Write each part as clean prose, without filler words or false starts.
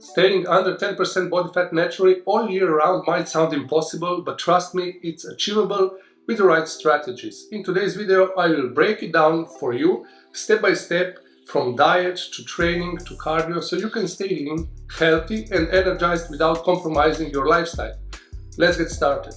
Staying under 10% body fat naturally all year round might sound impossible, but trust me, it's achievable with the right strategies. In today's video, I will break it down for you step by step, from diet to training to cardio, so you can stay lean, healthy and energized without compromising your lifestyle. Let's get started.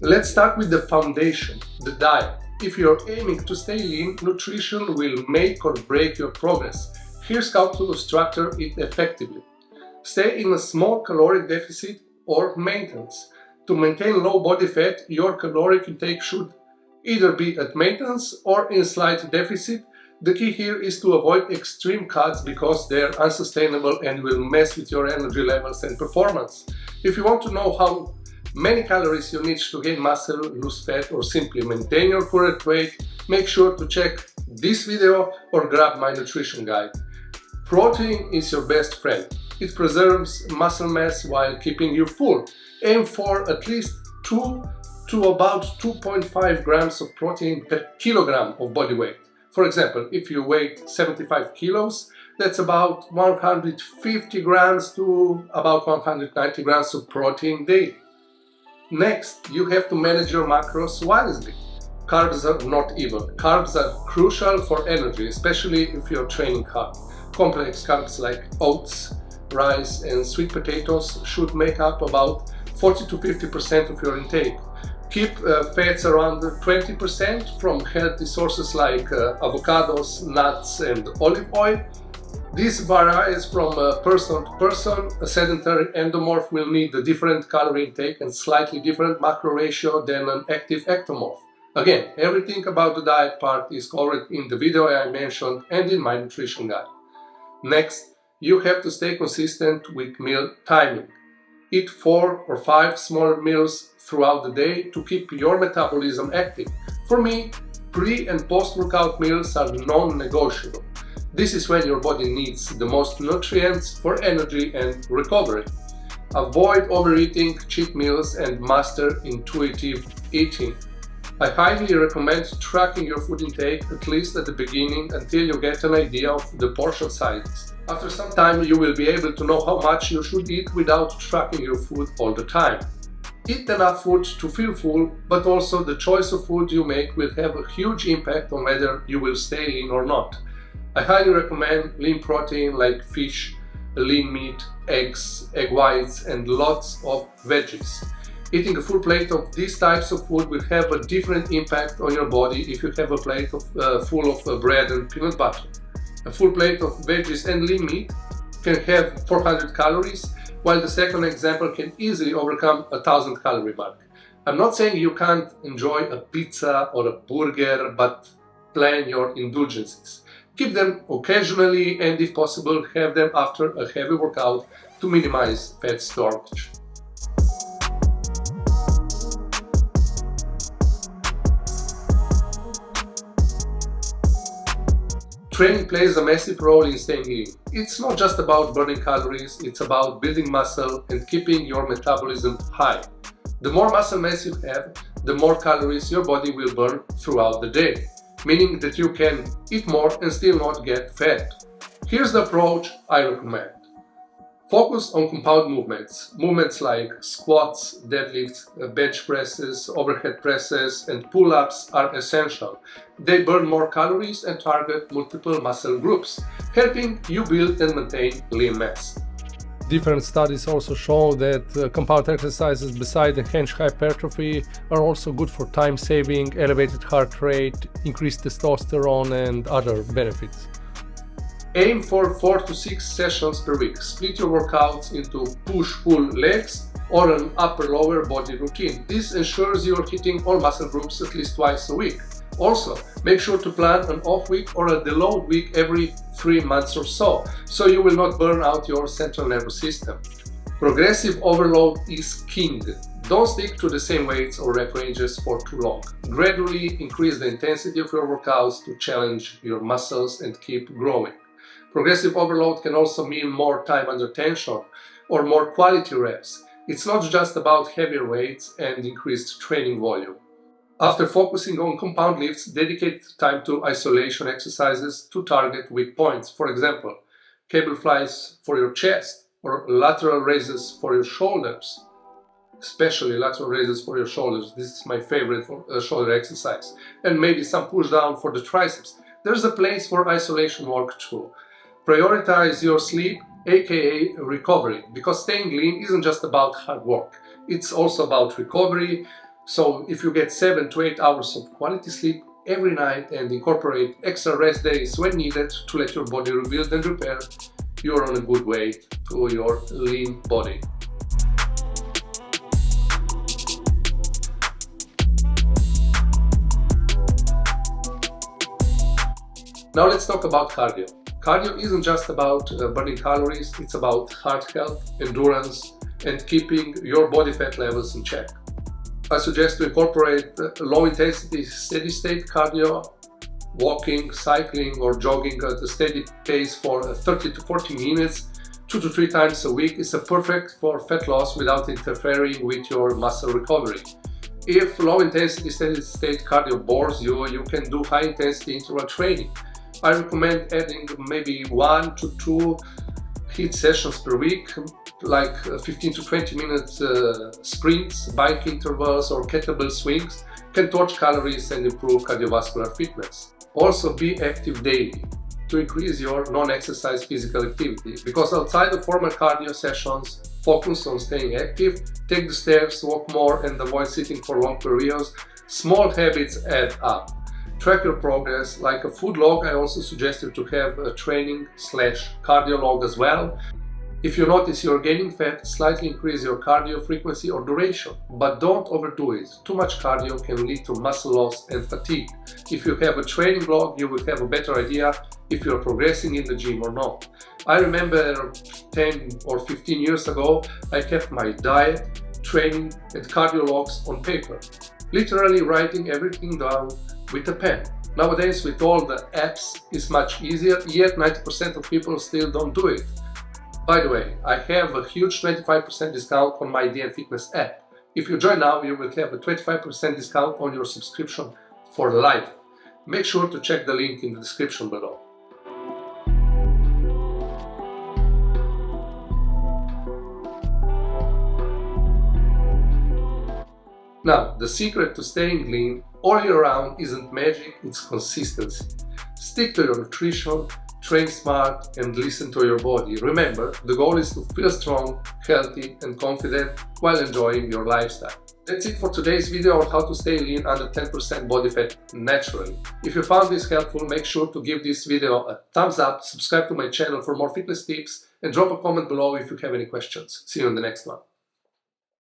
Let's start with the foundation, the diet. If you're aiming to stay lean, nutrition will make or break your progress. Here's how to structure it effectively. Stay in a small caloric deficit or maintenance. To maintain low body fat, your caloric intake should either be at maintenance or in slight deficit. The key here is to avoid extreme cuts because they're unsustainable and will mess with your energy levels and performance. If you want to know how many calories you need to gain muscle, lose fat or simply maintain your current weight, make sure to check this video or grab my nutrition guide. Protein is your best friend. It preserves muscle mass while keeping you full. Aim for at least 2 to about 2.5 grams of protein per kilogram of body weight. For example, if you weigh 75 kilos, that's about 150 grams to about 190 grams of protein daily. Next, you have to manage your macros wisely. Carbs are not evil. Carbs are crucial for energy, especially if you're training hard. Complex carbs like oats, rice and sweet potatoes should make up about 40 to 50% of your intake. Keep fats around 20% from healthy sources like avocados, nuts and olive oil. This varies from person to person. A sedentary endomorph will need a different calorie intake and slightly different macro ratio than an active ectomorph. Again, everything about the diet part is covered in the video I mentioned and in my nutrition guide. Next, you have to stay consistent with meal timing. Eat 4 or 5 smaller meals throughout the day to keep your metabolism active. For me, pre- and post-workout meals are non-negotiable. This is when your body needs the most nutrients for energy and recovery. Avoid overeating, cheat meals and master intuitive eating. I highly recommend tracking your food intake at least at the beginning until you get an idea of the portion sizes. After some time you will be able to know how much you should eat without tracking your food all the time. Eat enough food to feel full, but also the choice of food you make will have a huge impact on whether you will stay lean or not. I highly recommend lean protein like fish, lean meat, eggs, egg whites and lots of veggies. Eating a full plate of these types of food will have a different impact on your body if you have a plate full of bread and peanut butter. A full plate of veggies and lean meat can have 400 calories, while the second example can easily overcome a 1000 calorie mark. I'm not saying you can't enjoy a pizza or a burger, but plan your indulgences. Keep them occasionally and if possible have them after a heavy workout to minimize fat storage. Training plays a massive role in staying lean. It's not just about burning calories, it's about building muscle and keeping your metabolism high. The more muscle mass you have, the more calories your body will burn throughout the day, meaning that you can eat more and still not get fat. Here's the approach I recommend. Focus on compound movements. Movements like squats, deadlifts, bench presses, overhead presses and pull-ups are essential. They burn more calories and target multiple muscle groups, helping you build and maintain lean mass. Different studies also show that compound exercises beside enhanced hypertrophy are also good for time saving, elevated heart rate, increased testosterone and other benefits. Aim for 4 to 6 sessions per week. Split your workouts into push-pull legs or an upper-lower body routine. This ensures you're hitting all muscle groups at least twice a week. Also, make sure to plan an off week or a deload week every 3 months or so you will not burn out your central nervous system. Progressive overload is king. Don't stick to the same weights or rep ranges for too long. Gradually increase the intensity of your workouts to challenge your muscles and keep growing. Progressive overload can also mean more time under tension or more quality reps. It's not just about heavier weights and increased training volume. After focusing on compound lifts, dedicate time to isolation exercises to target weak points. For example, cable flies for your chest or lateral raises for your shoulders. Especially lateral raises for your shoulders. This is my favorite shoulder exercise. And maybe some push down for the triceps. There's a place for isolation work too. Prioritize your sleep, aka recovery, because staying lean isn't just about hard work. It's also about recovery. So if you get 7 to 8 hours of quality sleep every night and incorporate extra rest days when needed to let your body rebuild and repair, you're on a good way to your lean body. Now let's talk about cardio. Cardio isn't just about burning calories, it's about heart health, endurance, and keeping your body fat levels in check. I suggest to incorporate low-intensity, steady-state cardio, walking, cycling, or jogging at a steady pace for 30 to 40 minutes, 2 to 3 times a week is perfect for fat loss without interfering with your muscle recovery. If low-intensity, steady-state cardio bores you, you can do high-intensity interval training. I recommend adding maybe 1 to 2 HIIT sessions per week, like 15 to 20 minute sprints, bike intervals, or kettlebell swings can torch calories and improve cardiovascular fitness. Also, be active daily to increase your non-exercise physical activity, because outside of formal cardio sessions, focus on staying active, take the stairs, walk more, and avoid sitting for long periods. Small habits add up. Track your progress. Like a food log, I also suggest you to have a training/cardio log as well. If you notice you're gaining fat, slightly increase your cardio frequency or duration, but don't overdo it. Too much cardio can lead to muscle loss and fatigue. If you have a training log, you will have a better idea if you're progressing in the gym or not. I remember 10 or 15 years ago, I kept my diet, training, and cardio logs on paper, literally writing everything down with a pen. Nowadays, with all the apps, it's much easier, yet 90% of people still don't do it. By the way, I have a huge 25% discount on my DM Fitness app. If you join now, you will have a 25% discount on your subscription for life. Make sure to check the link in the description below. Now, the secret to staying lean all year round isn't magic, it's consistency. Stick to your nutrition, train smart, and listen to your body. Remember, the goal is to feel strong, healthy, and confident while enjoying your lifestyle. That's it for today's video on how to stay lean under 10% body fat naturally. If you found this helpful, make sure to give this video a thumbs up, subscribe to my channel for more fitness tips, and drop a comment below if you have any questions. See you in the next one.